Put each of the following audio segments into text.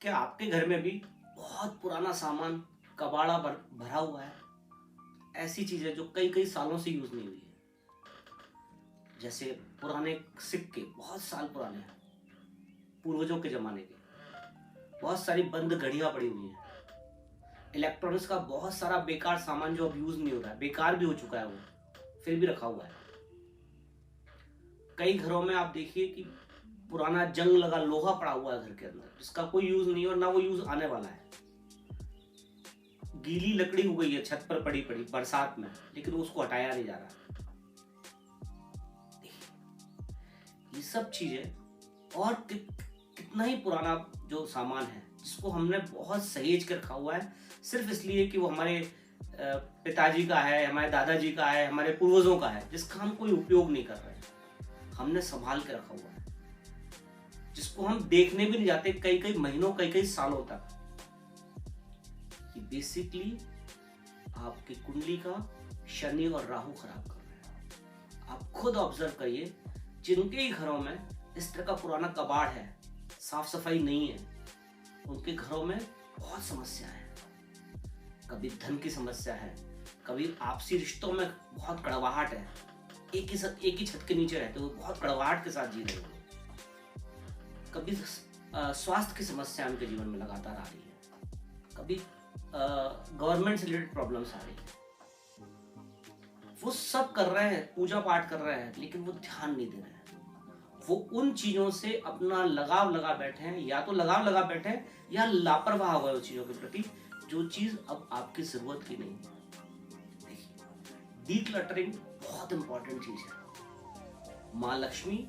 क्या आपके घर में भी बहुत पुराना सामान कबाड़ा भरा हुआ है? ऐसी चीजें जो कई कई सालों से यूज नहीं हुई है, जैसे पुराने सिक्के बहुत साल पुराने हैं, पूर्वजों के जमाने के। बहुत सारी बंद घड़ियां पड़ी हुई हैं। इलेक्ट्रॉनिक्स का बहुत सारा बेकार सामान जो अब यूज नहीं हो रहा है, बेकार भी हो चुका है, वो फिर भी रखा हुआ है। कई घरों में आप देखिए कि पुराना जंग लगा लोहा पड़ा हुआ है घर के अंदर, जिसका कोई यूज नहीं है और ना वो यूज आने वाला है। गीली लकड़ी हो गई है छत पर पड़ी पड़ी बरसात में, लेकिन उसको हटाया नहीं जा रहा। ये सब चीजें और कितना ही पुराना जो सामान है जिसको हमने बहुत सहेज कर रखा हुआ है, सिर्फ इसलिए कि वो हमारे पिताजी का है, हमारे दादाजी का है, हमारे पूर्वजों का है, जिसका हम कोई उपयोग नहीं कर रहे हैं। हमने संभाल के रखा हुआ है, जिसको हम देखने भी नहीं जाते कई कई महीनों कई कई सालों तक। ये बेसिकली आपकी कुंडली का शनि और राहु खराब कर रहे हैं। आप खुद ऑब्जर्व करिए, जिनके ही घरों में इस तरह का पुराना कबाड़ है, साफ सफाई नहीं है, उनके घरों में बहुत समस्या है। कभी धन की समस्या है, कभी आपसी रिश्तों में बहुत कड़वाहट है। एक ही छत के नीचे रहते हो, बहुत कड़वाहट के साथ जी रहे हो। कभी स्वास्थ्य की समस्या उनके जीवन में लगातार आ रही है। कभी गवर्नमेंट से रिलेटेड प्रॉब्लम्स आ रही है। वो सब कर रहे हैं, पूजा पाठ कर रहे हैं, लेकिन वो ध्यान नहीं दे रहे हैं। वो उन चीजों से अपना लगाव लगा बैठे हैं, या तो लगाव लगा बैठे हैं या लापरवाह हुए उस चीजों के प्रति, जो चीज अब आपकी जरूरत की नहीं है। डीक्लटरिंग बहुत इंपॉर्टेंट चीज है। माँ लक्ष्मी,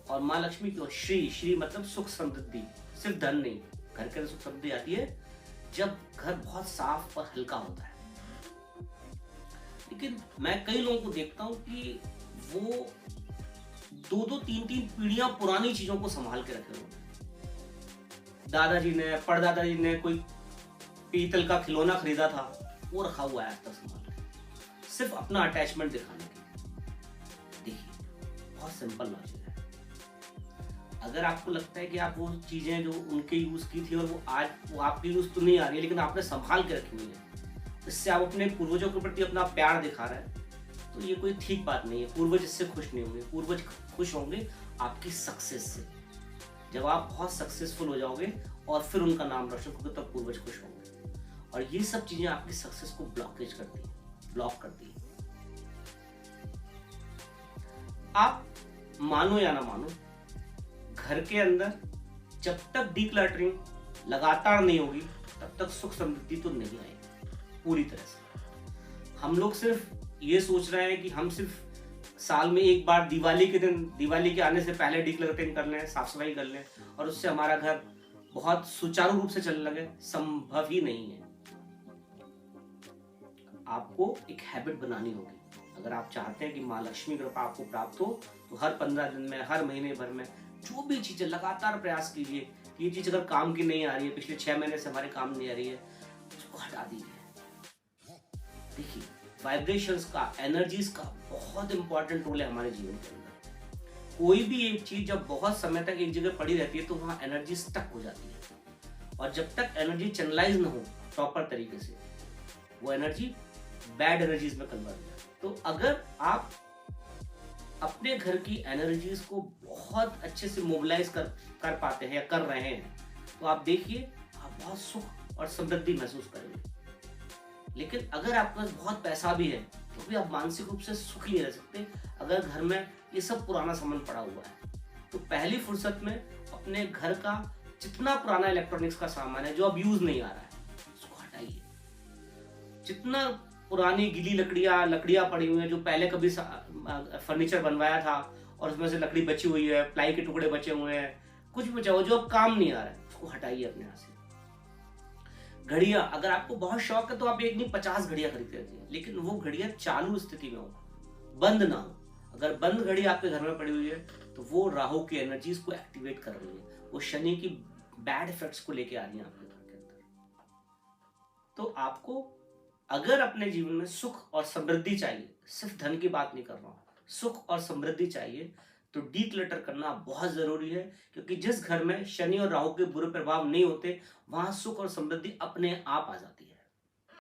और माँ लक्ष्मी क्यों? श्री मतलब सुख समृद्धि, सिर्फ धन नहीं। घर के अंदर सुख समृद्धि आती है जब घर बहुत साफ और हल्का होता है। लेकिन मैं कई लोगों को देखता हूं कि वो दो दो तीन तीन पीढ़ियां पुरानी चीजों को संभाल के रखे हुए। दादाजी ने, परदादाजी ने कोई पीतल का खिलौना खरीदा था, वो रखा हुआ है आज तक संभाल के, सिर्फ अपना अटैचमेंट दिखाने के लिए। देखिए, बहुत सिंपल लॉजिक है। अगर आपको लगता है कि आप वो चीजें जो उनके यूज की थी और वो आपकी यूज तो नहीं आ रही है, लेकिन आपने संभाल के रखी हुई है, इससे आप अपने पूर्वजों के प्रति अपना प्यार दिखा रहे हैं, तो ये कोई ठीक बात नहीं है। पूर्वज इससे खुश नहीं होंगे। पूर्वज खुश होंगे आपकी सक्सेस से। जब आप बहुत सक्सेसफुल हो जाओगे और फिर उनका नाम रोशन करोगे, तब पूर्वज खुश होंगे। और ये सब चीजें आपकी सक्सेस को ब्लॉक करती है। आप मानो या ना मानो, घर के अंदर जब तक डीक्लटरिंग लगातार नहीं होगी, तब तक सुख समृद्धि तो नहीं आएगी पूरी तरह से। हम लोग सिर्फ ये सोच रहे हैं कि हम सिर्फ साल में एक बार दिवाली के दिन, दिवाली के आने से पहले डीक्लटरिंग कर लें, साफ सफाई कर लें और उससे हमारा घर बहुत सुचारू रूप से चलने लगे। संभव ही नहीं है। आपको एक हैबिट बनानी होगी। अगर आप चाहते हैं कि माँ लक्ष्मी कृपा आपको प्राप्त हो, तो हर 15 दिन में, हर महीने भर में जो भी चीजें लगातार प्रयास कीजिए। ये चीज अगर काम की नहीं आ रही है, पिछले 6 महीने से हमारे काम नहीं आ रही है, उसको हटा दीजिए। देखिए, वाइब्रेशंस का, एनर्जीज का बहुत इंपॉर्टेंट रोल है हमारे जीवन के अंदर। कोई भी एक चीज जब बहुत समय तक एक जगह पड़ी रहती है, तो वहां एनर्जी स्टक हो जाती है। और जब तक एनर्जी चैनलाइज न हो प्रॉपर तरीके से, वो एनर्जी बैड एनर्जीज में कन्वर्ट हो जाती है। तो अगर आप अपने घर की एनर्जीज को बहुत अच्छे से मोबिलाइज कर पाते हैं या कर रहे हैं, तो आप देखिए, आप बहुत सुख और समृद्धि महसूस करेंगे। लेकिन अगर आपके पास बहुत पैसा भी है, तो भी आप मानसिक रूप से सुखी नहीं रह सकते अगर घर में ये सब पुराना सामान पड़ा हुआ है। तो पहली फुर्सत में अपने घर का जितना पुराना इलेक्ट्रॉनिक्स का सामान है जो अब यूज नहीं आ रहा है, उसको हटाइए। जितना पुरानी गीली लकड़ियां पड़ी हुई हैं, जो पहले कभी फर्नीचर बनवाया था और उसमें से लकड़ी बची हुई है, प्लाई के टुकड़े बचे हुए हैं, कुछ बचा हुआ जो अब काम नहीं आ रहा है, उसको हटाइए अपने यहाँ से। घड़ियां, अगर आपको बहुत शौक है तो आप एक नहीं 50 घड़ियां खरीदते रहिए, लेकिन वो घड़ियां चालू स्थिति में हो, बंद ना हो। अगर बंद घड़ी आपके घर में पड़ी हुई है, तो वो राहु की एनर्जीज को एक्टिवेट कर रही है, वो शनि की बैड इफेक्ट्स को लेके आ रही है आपके घर के अंदर। तो आपको अगर अपने जीवन में सुख और समृद्धि चाहिए, सिर्फ धन की बात नहीं कर रहा हूं, सुख और समृद्धि चाहिए, तो डीक्लटर करना बहुत जरूरी है, क्योंकि जिस घर में शनि और राहु के बुरे प्रभाव नहीं होते, वहां सुख और समृद्धि अपने आप आ जाती है।